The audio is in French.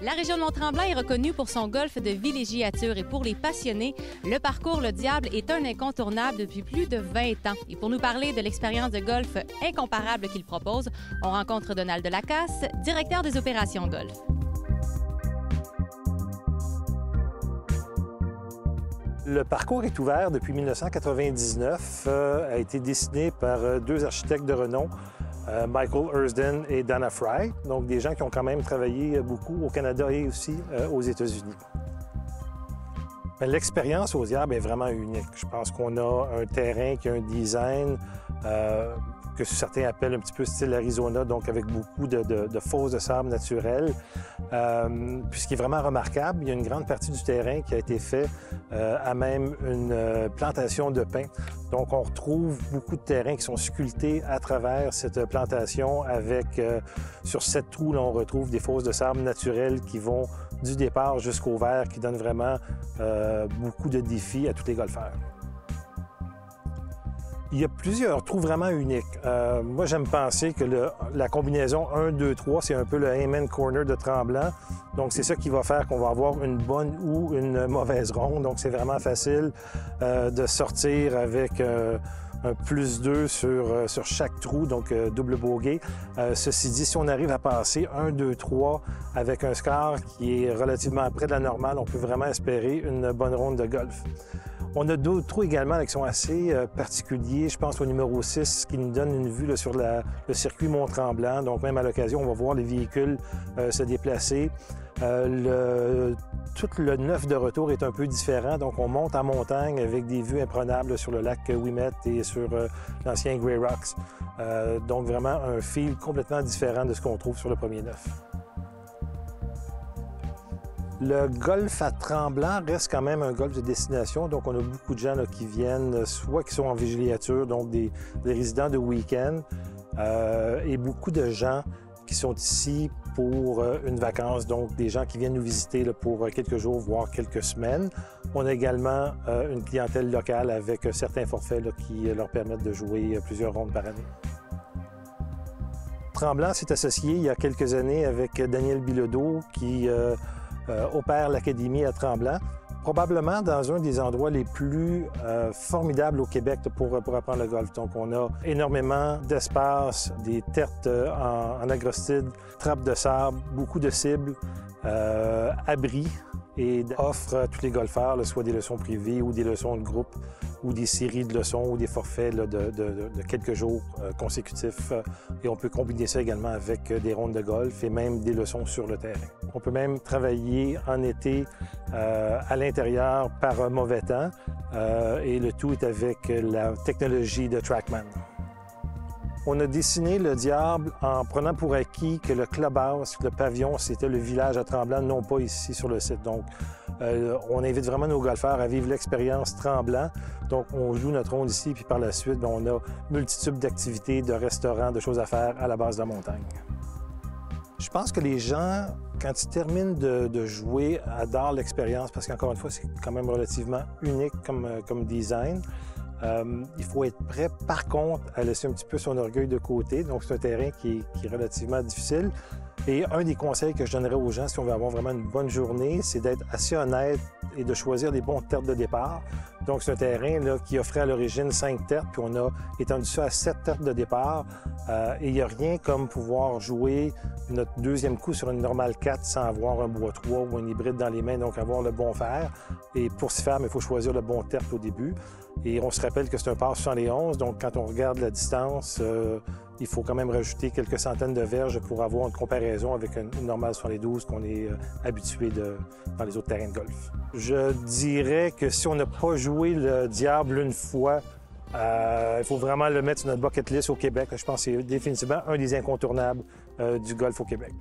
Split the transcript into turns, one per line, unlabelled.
La région de Mont-Tremblant est reconnue pour son golf de villégiature et pour les passionnés, le parcours Le Diable est un incontournable depuis plus de 20 ans. Et pour nous parler de l'expérience de golf incomparable qu'il propose, on rencontre Donald Delacasse, directeur des opérations golf.
Le parcours est ouvert depuis 1999, a été dessiné par deux architectes de renom, Michael Ersden et Dana Fry, donc des gens qui ont quand même travaillé beaucoup au Canada et aussi aux États-Unis. L'expérience au Diable est vraiment unique. Je pense qu'on a un terrain qui a un design que certains appellent un petit peu style Arizona, donc avec beaucoup de fosses de sable naturelles. Puis ce qui est vraiment remarquable, il y a une grande partie du terrain qui a été fait à même une plantation de pins. Donc on retrouve beaucoup de terrains qui sont sculptés à travers cette plantation avec, sur 7 trous, là, on retrouve des fosses de sable naturelles qui vont du départ jusqu'au vert, qui donnent vraiment beaucoup de défis à tous les golfeurs. Il y a plusieurs trous vraiment uniques. Moi, j'aime penser que la combinaison 1, 2, 3, c'est un peu le Amen Corner de Tremblant. Donc, c'est ça qui va faire qu'on va avoir une bonne ou une mauvaise ronde. Donc, c'est vraiment facile de sortir avec un plus 2 sur chaque trou, donc double bogey. Ceci dit, si on arrive à passer 1, 2, 3 avec un score qui est relativement près de la normale, on peut vraiment espérer une bonne ronde de golf. On a d'autres trous également qui sont assez particuliers. Je pense au numéro 6 qui nous donne une vue là, sur le circuit Mont-Tremblant. Donc même à l'occasion, on va voir les véhicules se déplacer. Tout le neuf de retour est un peu différent. Donc on monte en montagne avec des vues imprenables sur le lac Wilmette et sur l'ancien Grey Rocks. Donc vraiment un feel complètement différent de ce qu'on trouve sur le premier neuf. Le golf à Tremblant reste quand même un golf de destination, donc on a beaucoup de gens là, qui viennent, soit qui sont en villégiature, donc des résidents de week-end, et beaucoup de gens qui sont ici pour une vacance, donc des gens qui viennent nous visiter là, pour quelques jours, voire quelques semaines. On a également une clientèle locale avec certains forfaits là, qui leur permettent de jouer plusieurs rondes par année. Tremblant s'est associé il y a quelques années avec Daniel Bilodeau qui opère l'Académie à Tremblant, probablement dans un des endroits les plus formidables au Québec pour apprendre le golf. Donc, on a énormément d'espace, des tertres en agrostide, trappes de sable, beaucoup de cibles, abris et offre à tous les golfeurs, là, soit des leçons privées ou des leçons de groupe ou des séries de leçons ou des forfaits là, de quelques jours consécutifs. Et on peut combiner ça également avec des rondes de golf et même des leçons sur le terrain. On peut même travailler en été à l'intérieur par mauvais temps et le tout est avec la technologie de TrackMan. On a dessiné le Diable en prenant pour acquis que le clubhouse, le pavillon, c'était le village à Tremblant, non pas ici sur le site. Donc, on invite vraiment nos golfeurs à vivre l'expérience Tremblant. Donc, on joue notre ronde ici, puis par la suite, on a multitude d'activités, de restaurants, de choses à faire à la base de la montagne. Je pense que les gens, quand ils terminent de jouer, adorent l'expérience parce qu'encore une fois, c'est quand même relativement unique comme design. Il faut être prêt, par contre, à laisser un petit peu son orgueil de côté. Donc, c'est un terrain qui est relativement difficile. Et un des conseils que je donnerais aux gens, si on veut avoir vraiment une bonne journée, c'est d'être assez honnête et de choisir les bons tertres de départ. Donc, c'est un terrain là, qui offrait à l'origine 5 tertres, puis on a étendu ça à 7 tertres de départ. Et il n'y a rien comme pouvoir jouer notre deuxième coup sur une normale 4 sans avoir un bois 3 ou un hybride dans les mains, donc avoir le bon fer. Et pour ce faire, il faut choisir le bon tertre au début. Et on se rappelle que c'est un par 71, donc quand on regarde la distance, il faut quand même rajouter quelques centaines de verges pour avoir une comparaison avec une normale 72 qu'on est habitué dans les autres terrains de golf. Je dirais que si on n'a pas joué le Diable une fois, il faut vraiment le mettre sur notre bucket list au Québec. Je pense que c'est définitivement un des incontournables du golf au Québec.